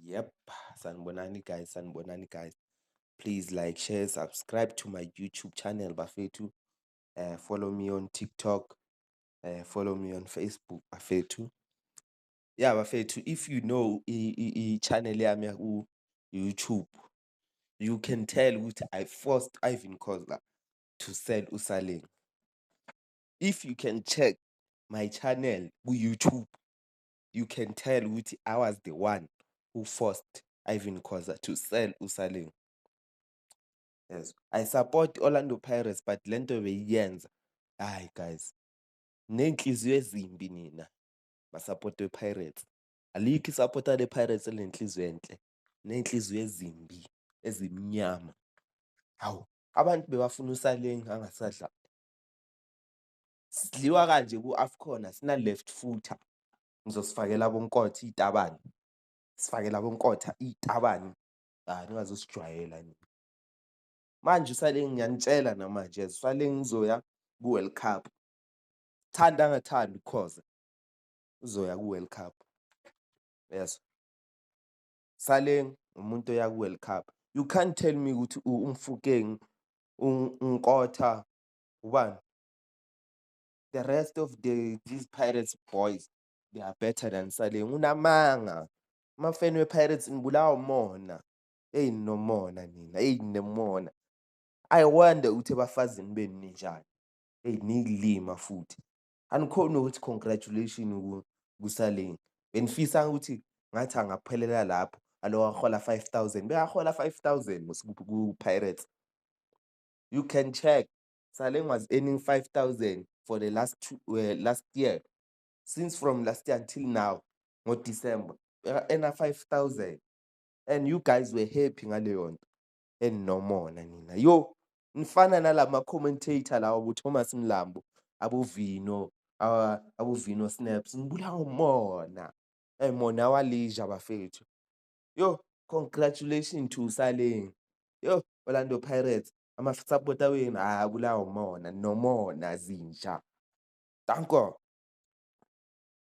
Yep, sanibonani guys. Please like, share, subscribe to my YouTube channel, Bafethu. Follow me on TikTok. Follow me on Facebook, Bafethu. Yeah, Bafethu, if you know channel yami YouTube, you can tell ukuthi I forced Ivan Kozla to sell usaleng. If you can check my channel YouTube, you can tell ukuthi I was the one who forced Ivan Khoza to sell usaleng. Yes, I support Orlando Pirates, but lento beyenza. Hayi guys, nenhliziyo ezimbi nina basupport Pirates. Alikho isupporter le-Pirates elenhliziyo enhle, nenhliziyo ezimbi, ezimnyama. Hawu, abantu bebafuna usaleng angasadla. Sidliwa kanje ku-AFCON asina left footer. Ngizosifakela bonkotha itabane. Sifakela bonkotha itabane. Ningazosijwayela nina. Manje usaleng ngiyanitshela namanje usaleng uzoya ku-World Cup. Thanda angathandi ukukhoza uzoya ku-World Cup. Yes. Saleng umuntu oya ku-World Cup. You can't tell me ukuthi uMfukeng, uNkotha, ubani? The rest of these Pirates boys, they are better than Saleng. Unamanga. Amafeni we-Pirates nibulawa umona. Eyi nomona nina, eyi nemona. I wonder ukuthi ebafazini benu ninjani. Eyi nilima futhi. Anikhoni ukuthi congratulation kuSaleng. Benifisa ukuthi ngathi angaphelela lapho alo wahola 5,000. Bekahola 5,000 ku-Pirates. You can check. Saleng was earning 5,000 for the last year. Since from last year until now, ngo-December, earn 5,000. And you guys were happy ngaleyo nto. Enomona nina. Yo, nifana nalama commentator lawa uThomas Mlambo, abovino, abovino Snaps. Ngibulawa umona. Mona walija bafethu. Yo, congratulations to Saleng. Yo, Orlando Pirates. Ama-supporter wenu abulawa umona, nomona zinja. Danko.